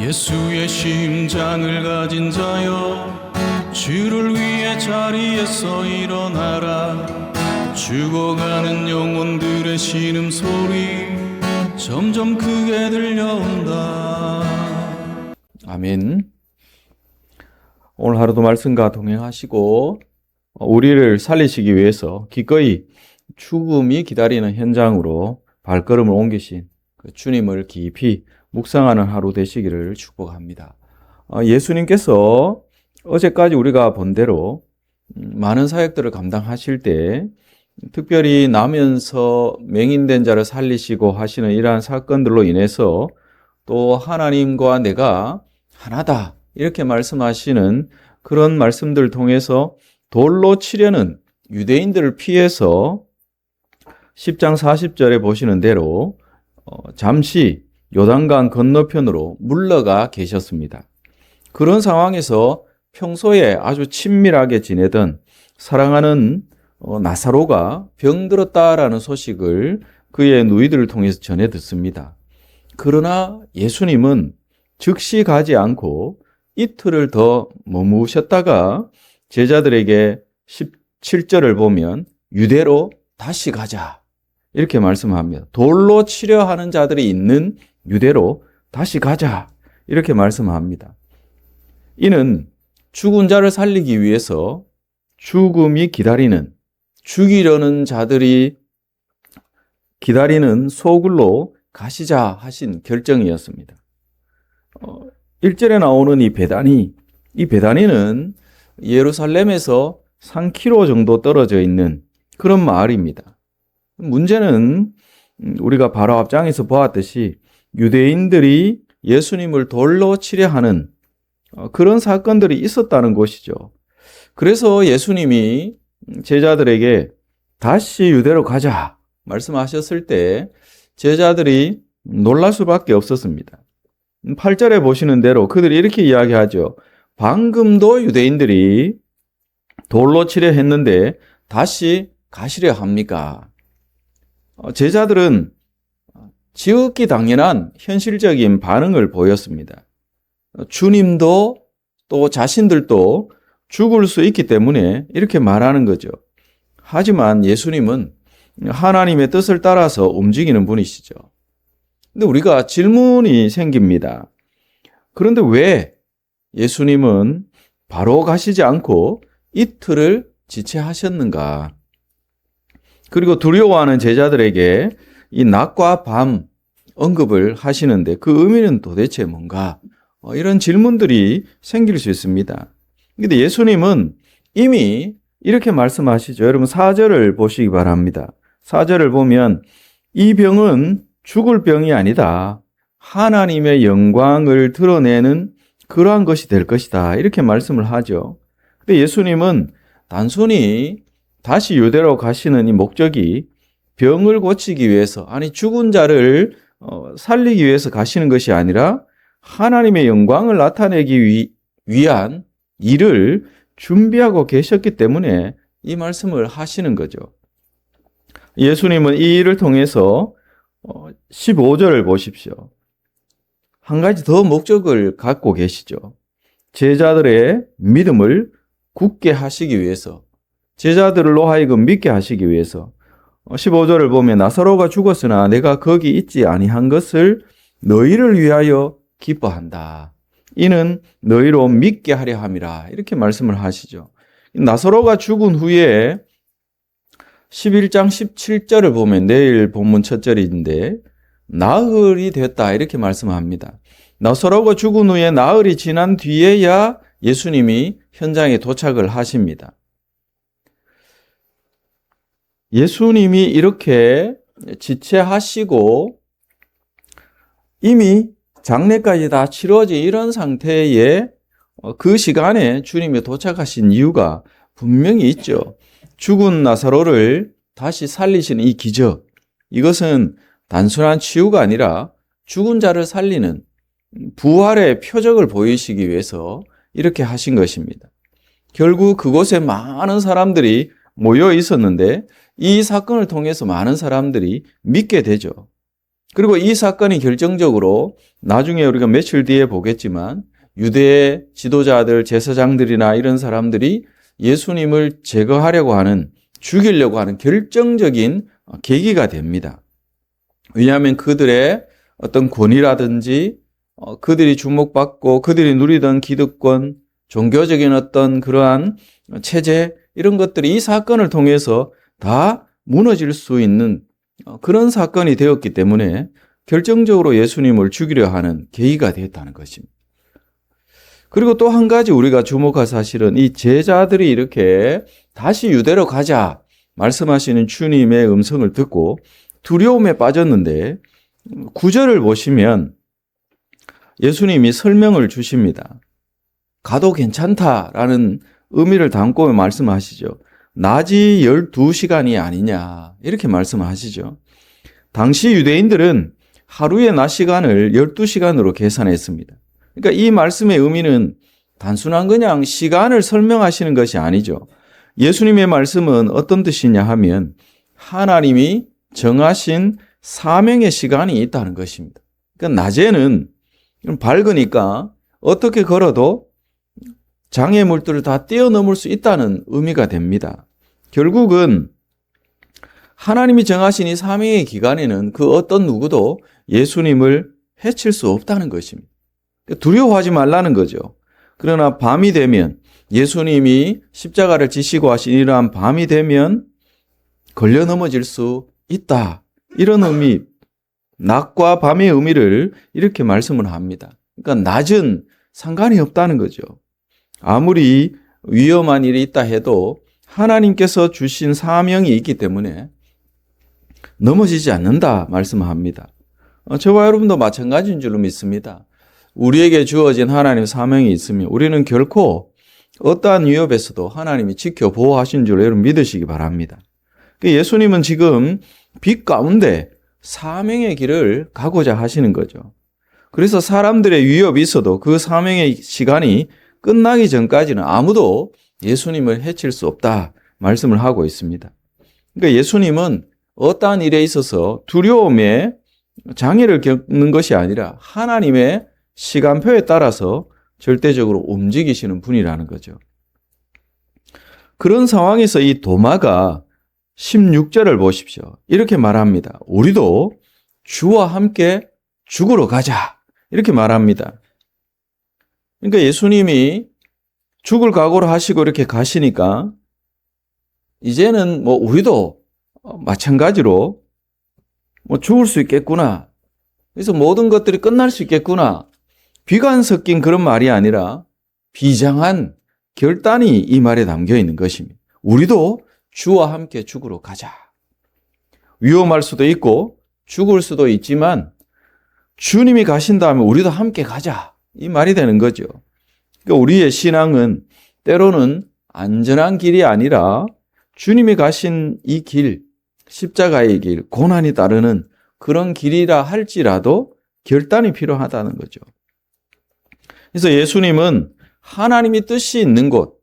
예수의 심장을 가진 자여, 주를 위해 자리에서 일어나라. 죽어가는 영혼들의 신음소리 점점 크게 들려온다. 아멘. 오늘 하루도 말씀과 동행하시고 우리를 살리시기 위해서 기꺼이 죽음이 기다리는 현장으로 발걸음을 옮기신 그 주님을 깊이 묵상하는 하루 되시기를 축복합니다. 예수님께서 어제까지 우리가 본 대로 많은 사역들을 감당하실 때 특별히 나면서 맹인된 자를 살리시고 하시는 이러한 사건들로 인해서 또 하나님과 내가 하나다 이렇게 말씀하시는 그런 말씀들을 통해서 돌로 치려는 유대인들을 피해서 10장 40절에 보시는 대로 잠시 요단강 건너편으로 물러가 계셨습니다. 그런 상황에서 평소에 아주 친밀하게 지내던 사랑하는 나사로가 병들었다라는 소식을 그의 누이들을 통해서 전해 듣습니다. 그러나 예수님은 즉시 가지 않고 이틀을 더 머무셨다가 제자들에게 17절을 보면 유대로 다시 가자 이렇게 말씀합니다. 돌로 치려 하는 자들이 있는 유대로 다시 가자 이렇게 말씀합니다. 이는 죽은 자를 살리기 위해서 죽음이 기다리는, 죽이려는 자들이 기다리는 소굴로 가시자 하신 결정이었습니다. 1절에 나오는 이 베다니는 예루살렘에서 3km 정도 떨어져 있는 그런 마을입니다. 문제는 우리가 바로 앞장에서 보았듯이 유대인들이 예수님을 돌로 치려 하는 그런 사건들이 있었다는 것이죠. 그래서 예수님이 제자들에게 다시 유대로 가자 말씀하셨을 때 제자들이 놀랄 수밖에 없었습니다. 8절에 보시는 대로 그들이 이렇게 이야기하죠. 방금도 유대인들이 돌로 치려 했는데 다시 가시려 합니까? 제자들은 지극히 당연한 현실적인 반응을 보였습니다. 주님도 또 자신들도 죽을 수 있기 때문에 이렇게 말하는 거죠. 하지만 예수님은 하나님의 뜻을 따라서 움직이는 분이시죠. 근데 우리가 질문이 생깁니다. 그런데 왜 예수님은 바로 가시지 않고 이틀을 지체하셨는가? 그리고 두려워하는 제자들에게 이 낮과 밤 언급을 하시는데 그 의미는 도대체 뭔가? 이런 질문들이 생길 수 있습니다. 그런데 예수님은 이미 이렇게 말씀하시죠. 여러분 4절을 보시기 바랍니다. 4절을 보면 이 병은 죽을 병이 아니다. 하나님의 영광을 드러내는 그러한 것이 될 것이다. 이렇게 말씀을 하죠. 근데 예수님은 단순히 다시 유대로 가시는 이 목적이 병을 고치기 위해서, 아니 죽은 자를 살리기 위해서 가시는 것이 아니라 하나님의 영광을 나타내기 위한 일을 준비하고 계셨기 때문에 이 말씀을 하시는 거죠. 예수님은 이 일을 통해서 15절을 보십시오. 한 가지 더 목적을 갖고 계시죠. 제자들의 믿음을 굳게 하시기 위해서, 제자들로 하여금 믿게 하시기 위해서 15절을 보면 나사로가 죽었으나 내가 거기 있지 아니한 것을 너희를 위하여 기뻐한다. 이는 너희로 믿게 하려 함이라. 이렇게 말씀을 하시죠. 나사로가 죽은 후에 11장 17절을 보면 내일 본문 첫 절인데 나흘이 됐다 이렇게 말씀합니다. 나사로가 죽은 후에 나흘이 지난 뒤에야 예수님이 현장에 도착을 하십니다. 예수님이 이렇게 지체하시고 이미 장례까지 다 치러진 이런 상태에 그 시간에 주님이 도착하신 이유가 분명히 있죠. 죽은 나사로를 다시 살리시는 이 기적, 이것은 단순한 치유가 아니라 죽은 자를 살리는 부활의 표적을 보이시기 위해서 이렇게 하신 것입니다. 결국 그곳에 많은 사람들이 모여 있었는데 이 사건을 통해서 많은 사람들이 믿게 되죠. 그리고 이 사건이 결정적으로 나중에 우리가 며칠 뒤에 보겠지만 유대 지도자들, 제사장들이나 이런 사람들이 예수님을 제거하려고 하는, 죽이려고 하는 결정적인 계기가 됩니다. 왜냐하면 그들의 어떤 권위라든지 그들이 주목받고 그들이 누리던 기득권, 종교적인 어떤 그러한 체제, 이런 것들이 이 사건을 통해서 다 무너질 수 있는 그런 사건이 되었기 때문에 결정적으로 예수님을 죽이려 하는 계기가 되었다는 것입니다. 그리고 또 한 가지 우리가 주목할 사실은 이 제자들이 이렇게 다시 유대로 가자 말씀하시는 주님의 음성을 듣고 두려움에 빠졌는데 9절을 보시면 예수님이 설명을 주십니다. 가도 괜찮다라는 의미를 담고 말씀하시죠. 낮이 12시간이 아니냐 이렇게 말씀하시죠. 당시 유대인들은 하루의 낮 시간을 12시간으로 계산했습니다. 그러니까 이 말씀의 의미는 단순한 그냥 시간을 설명하시는 것이 아니죠. 예수님의 말씀은 어떤 뜻이냐 하면 하나님이 정하신 사명의 시간이 있다는 것입니다. 그러니까 낮에는 밝으니까 어떻게 걸어도 장애물들을 다 뛰어넘을 수 있다는 의미가 됩니다. 결국은 하나님이 정하신 이 사명의 기간에는 그 어떤 누구도 예수님을 해칠 수 없다는 것입니다. 두려워하지 말라는 거죠. 그러나 밤이 되면 예수님이 십자가를 지시고 하신 이러한 밤이 되면 걸려 넘어질 수 있다. 이런 의미, 낮과 밤의 의미를 이렇게 말씀을 합니다. 그러니까 낮은 상관이 없다는 거죠. 아무리 위험한 일이 있다 해도 하나님께서 주신 사명이 있기 때문에 넘어지지 않는다 말씀합니다. 저와 여러분도 마찬가지인 줄로 믿습니다. 우리에게 주어진 하나님의 사명이 있으면 우리는 결코 어떠한 위협에서도 하나님이 지켜 보호하신 줄로 여러분 믿으시기 바랍니다. 예수님은 지금 빛 가운데 사명의 길을 가고자 하시는 거죠. 그래서 사람들의 위협이 있어도 그 사명의 시간이 끝나기 전까지는 아무도 예수님을 해칠 수 없다 말씀을 하고 있습니다. 그러니까 예수님은 어떠한 일에 있어서 두려움에 장애를 겪는 것이 아니라 하나님의 시간표에 따라서 절대적으로 움직이시는 분이라는 거죠. 그런 상황에서 이 도마가 16절을 보십시오. 이렇게 말합니다. 우리도 주와 함께 죽으러 가자. 이렇게 말합니다. 그러니까 예수님이 죽을 각오를 하시고 이렇게 가시니까 이제는 우리도 마찬가지로 죽을 수 있겠구나. 그래서 모든 것들이 끝날 수 있겠구나. 비관 섞인 그런 말이 아니라 비장한 결단이 이 말에 담겨 있는 것입니다. 우리도 주와 함께 죽으러 가자. 위험할 수도 있고 죽을 수도 있지만 주님이 가신다면 우리도 함께 가자. 이 말이 되는 거죠. 그러니까 우리의 신앙은 때로는 안전한 길이 아니라 주님이 가신 이 길, 십자가의 길, 고난이 따르는 그런 길이라 할지라도 결단이 필요하다는 거죠. 그래서 예수님은 하나님이 뜻이 있는 곳,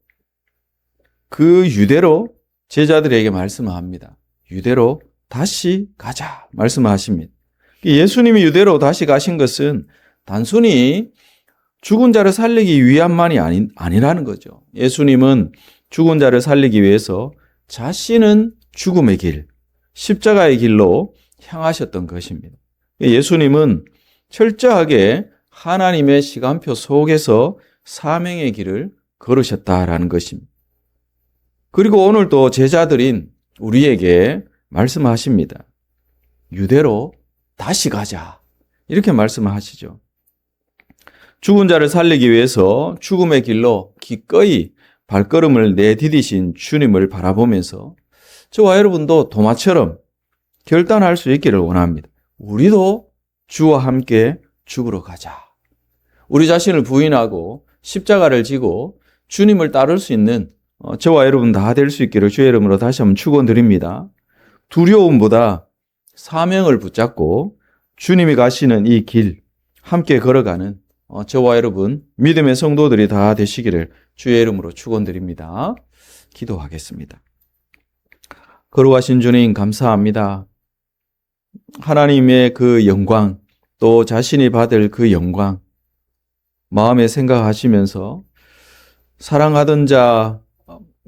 그 유대로 제자들에게 말씀합니다. 유대로 다시 가자 말씀하십니다. 예수님이 유대로 다시 가신 것은 단순히 죽은 자를 살리기 위함만이 아니라는 거죠. 예수님은 죽은 자를 살리기 위해서 자신은 죽음의 길, 십자가의 길로 향하셨던 것입니다. 예수님은 철저하게 하나님의 시간표 속에서 사명의 길을 걸으셨다라는 것입니다. 그리고 오늘도 제자들인 우리에게 말씀하십니다. 유대로 다시 가자. 이렇게 말씀하시죠. 죽은 자를 살리기 위해서 죽음의 길로 기꺼이 발걸음을 내디디신 주님을 바라보면서 저와 여러분도 도마처럼 결단할 수 있기를 원합니다. 우리도 주와 함께 죽으러 가자. 우리 자신을 부인하고 십자가를 지고 주님을 따를 수 있는 저와 여러분 다 될 수 있기를 주의 이름으로 다시 한번 축원드립니다. 두려움보다 사명을 붙잡고 주님이 가시는 이 길 함께 걸어가는 저와 여러분 믿음의 성도들이 다 되시기를 주의 이름으로 축원드립니다. 기도하겠습니다. 거룩하신 주님 감사합니다. 하나님의 그 영광, 또 자신이 받을 그 영광 마음에 생각하시면서 사랑하던 자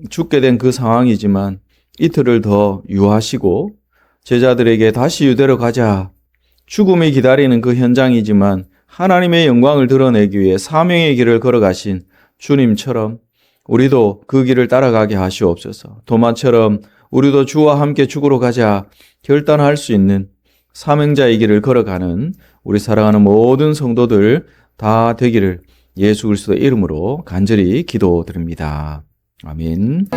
죽게 된 그 상황이지만 이틀을 더 유하시고 제자들에게 다시 유대로 가자. 죽음이 기다리는 그 현장이지만 하나님의 영광을 드러내기 위해 사명의 길을 걸어가신 주님처럼 우리도 그 길을 따라가게 하시옵소서. 도마처럼 우리도 주와 함께 죽으러 가자 결단할 수 있는 사명자의 길을 걸어가는 우리 사랑하는 모든 성도들 다 되기를 예수 그리스도의 이름으로 간절히 기도드립니다. 아멘.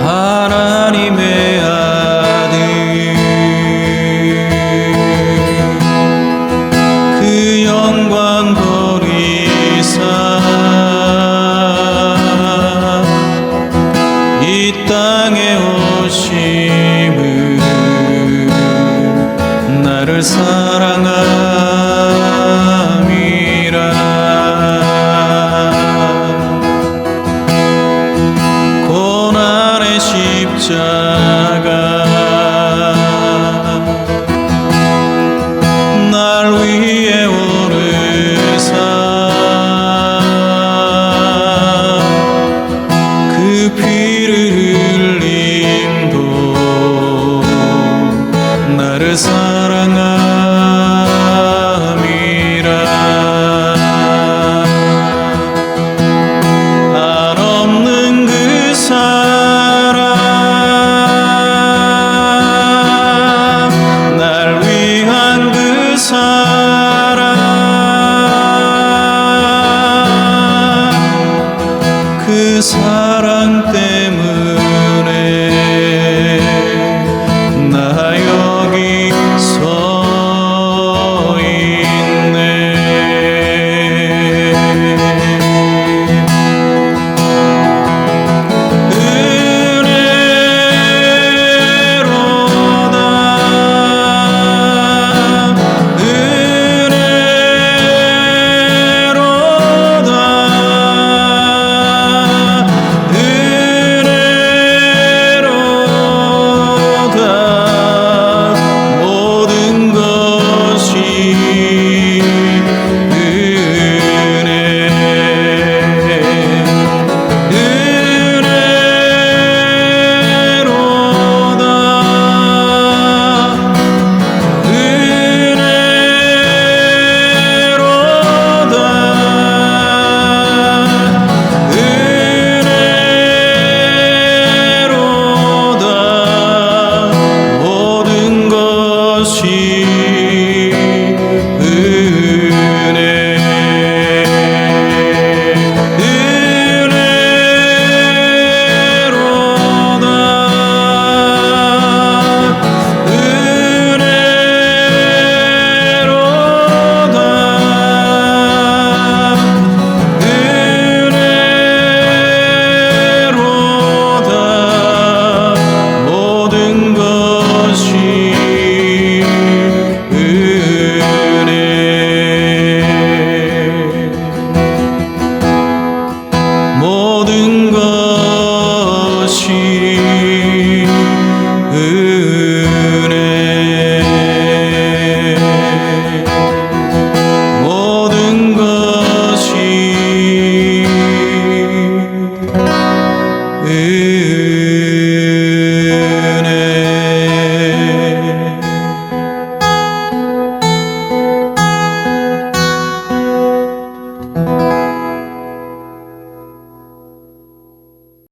하나님의